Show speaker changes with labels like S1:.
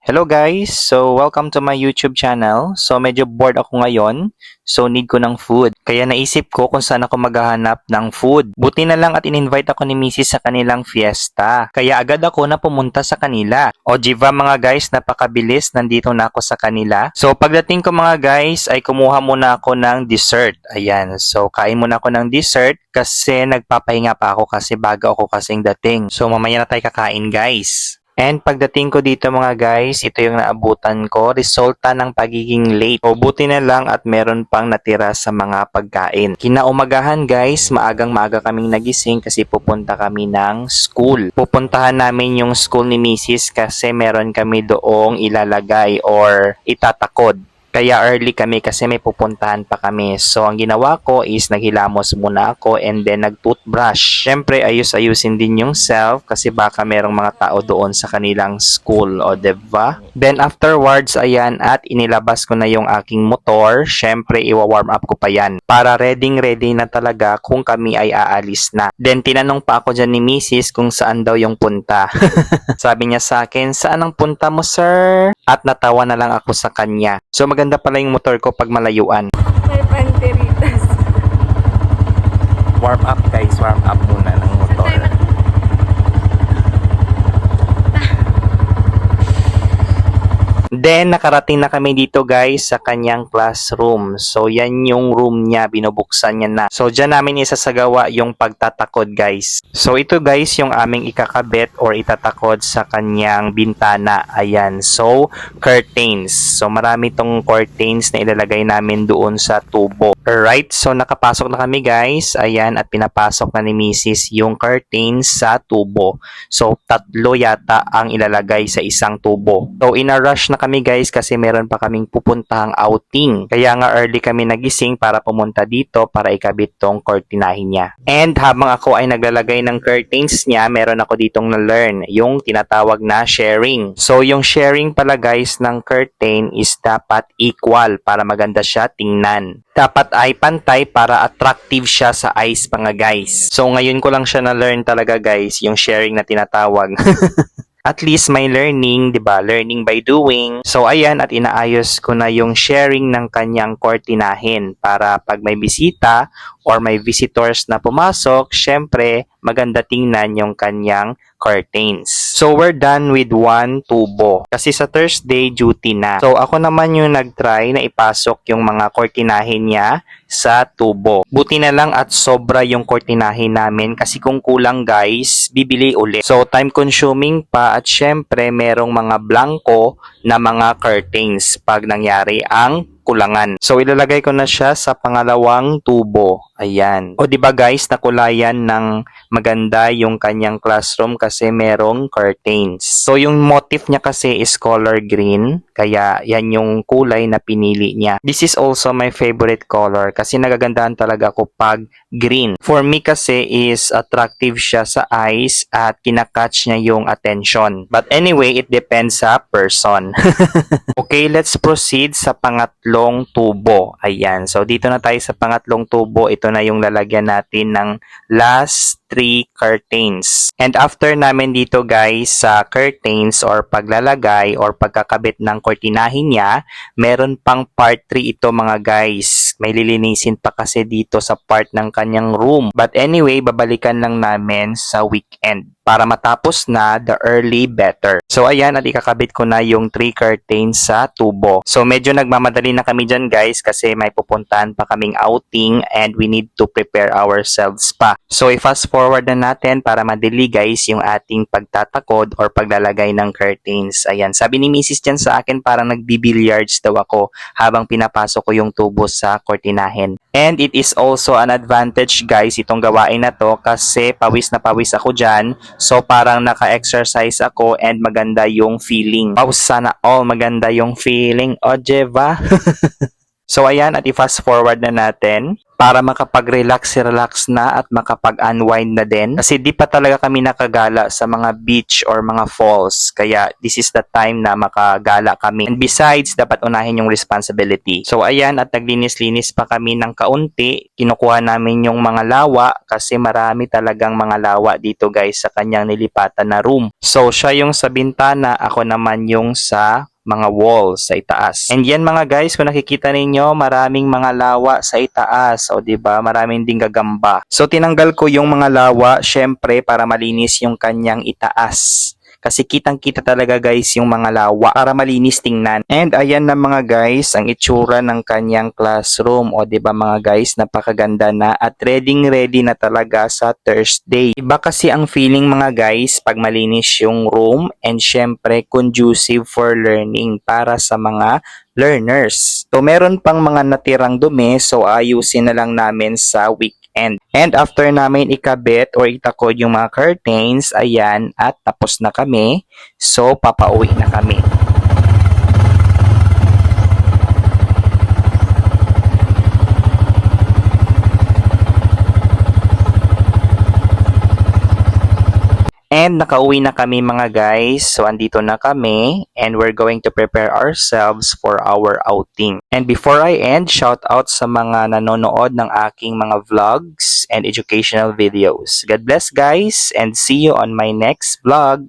S1: Hello guys! So, welcome to my YouTube channel. So, medyo bored ako ngayon. So, need ko ng food. Kaya naisip ko kung saan ako maghahanap ng food. Buti na lang at in-invite ako ni Mrs. sa kanilang fiesta. Kaya agad ako na pumunta sa kanila. O jiva mga guys, napakabilis. Nandito na ako sa kanila. So, pagdating ko mga guys, ay kumuha muna ako ng dessert. Ayan. So, kain muna ako ng dessert kasi nagpapahinga pa ako kasi bago ako kasing dating. So, mamaya na tayo kakain guys. And pagdating ko dito mga guys, ito yung naabutan ko, resulta ng pagiging late. O buti na lang at meron pang natira sa mga pagkain. Kinaumagahan guys, maagang-maaga kaming nagising kasi pupunta kami ng school. Pupuntahan namin yung school ni Mrs. kasi meron kami doong ilalagay or itatakod. Kaya early kami kasi may pupuntahan pa kami. So, ang ginawa ko is naghilamos muna ako and then nag-toothbrush. Siyempre, ayus-ayusin din yung self kasi baka merong mga tao doon sa kanilang school, o diba? Then afterwards, ayan, at inilabas ko na yung aking motor. Siyempre, iwa-warm up ko pa yan para ready na talaga kung kami ay aalis na. Then, tinanong pa ako dyan ni Mrs. kung saan daw yung punta. Sabi niya sa akin, saan ang punta mo, sir? At natawa na lang ako sa kanya. So, maganda pala yung motor ko pag malayuan.
S2: May panteritas.
S1: Warm up guys, warm up muna ng motor. Then, nakarating na kami dito guys sa kanyang classroom. So, yan yung room niya, binubuksan niya na. So, dyan namin isasagawa yung pagtatakod guys. So, ito guys yung aming ikakabit or itatakod sa kanyang bintana. Ayan. So, curtains. So, marami tong curtains na ilalagay namin doon sa tubo. Alright, so nakapasok na kami guys. Ayan, at pinapasok na ni Mrs. yung curtains sa tubo. So, 3 yata ang ilalagay sa isang tubo. So, in a rush na kami guys kasi meron pa kaming pupuntahang outing. Kaya nga early kami nagising para pumunta dito para ikabit tong curtainahin niya. And habang ako ay naglalagay ng curtains niya, meron ako ditong na-learn, yung tinatawag na sharing. So, yung sharing pala guys ng curtain is dapat equal para maganda siya tingnan. Dapat ay pantay para attractive siya sa eyes mga guys. So, ngayon ko lang siya na-learn talaga guys, yung sharing na tinatawag. At least may learning, 'di ba? Learning by doing. So ayan, at inaayos ko na yung sharing ng kanyang kortinahin para pag may bisita or may visitors na pumasok, syempre maganda tingnan yung kanyang curtains. So we're done with 1 tubo. Kasi sa Thursday duty na. So ako naman yung nag-try na ipasok yung mga kortinahin niya sa tubo. Buti na lang at sobra yung kortinahin namin kasi kung kulang guys, bibili ulit. So time consuming pa at syempre merong mga blanco na mga curtains pag nangyari ang kulangan. So ilalagay ko na siya sa pangalawang tubo. Ayan. O di ba guys, nakulayan ng maganda yung kanyang classroom kasi merong curtains. So yung motif niya kasi is color green, kaya yan yung kulay na pinili niya. This is also my favorite color kasi nagagandahan talaga ako pag green. For me kasi is attractive siya sa eyes at kinakatch niya yung attention. But anyway, it depends sa person. Okay, let's proceed sa pangatlong tubo. Ayan. So dito na tayo sa pangatlong tubo. Ito na yung lalagyan natin ng last 3 curtains. And after namin dito guys sa curtains or paglalagay or pagkakabit ng kortinahin niya, meron pang part 3 ito mga guys. May lilinisin pa kasi dito sa part ng kanyang room. But anyway, babalikan lang namin sa weekend para matapos na the early better. So ayan, at ikakabit ko na yung 3 curtains sa tubo. So medyo nagmamadali na kami dyan guys kasi may pupuntahan pa kaming outing and we need to prepare ourselves pa. So i-fast forward na natin para madali guys yung ating pagtatakod or paglalagay ng curtains. Ayan, sabi ni Mrs. dyan sa akin parang nagbibilliards daw ako habang pinapasok ko yung tubo sa kortinahin. And it is also an advantage guys itong gawain na to kasi pawis na pawis ako dyan. So parang naka-exercise ako and maganda yung feeling. Wow, sana all maganda yung feeling. O, diba? So ayan, at i-fast forward na natin para makapag-relax na at makapag-unwind na din. Kasi di pa talaga kami nakagala sa mga beach or mga falls. Kaya this is the time na makagala kami. And besides, dapat unahin yung responsibility. So ayan, at naglinis-linis pa kami ng kaunti. Kinukuha namin yung mga lawa kasi marami talagang mga lawa dito guys sa kanyang nilipatan na room. So siya yung sa bintana, ako naman yung sa mga walls sa itaas. And yan mga guys, kung nakikita ninyo, maraming mga lawa sa itaas. O diba, maraming ding gagamba. So tinanggal ko yung mga lawa, syempre para malinis yung kanyang itaas. Kasi kitang-kita talaga guys yung mga lawa para malinis tingnan. And ayan na mga guys, ang itsura ng kanyang classroom. O diba mga guys, napakaganda na at ready na talaga sa Thursday. Iba kasi ang feeling mga guys pag malinis yung room and syempre conducive for learning para sa mga learners. So meron pang mga natirang dumi so ayusin na lang namin sa weekend. And after namin ikabit or itakod yung mga curtains, ayan, at tapos na kami. So papauwi na kami. And nakauwi na kami mga guys. So andito na kami and we're going to prepare ourselves for our outing. And before I end, shout out sa mga nanonood ng aking mga vlogs and educational videos. God bless guys and see you on my next vlog.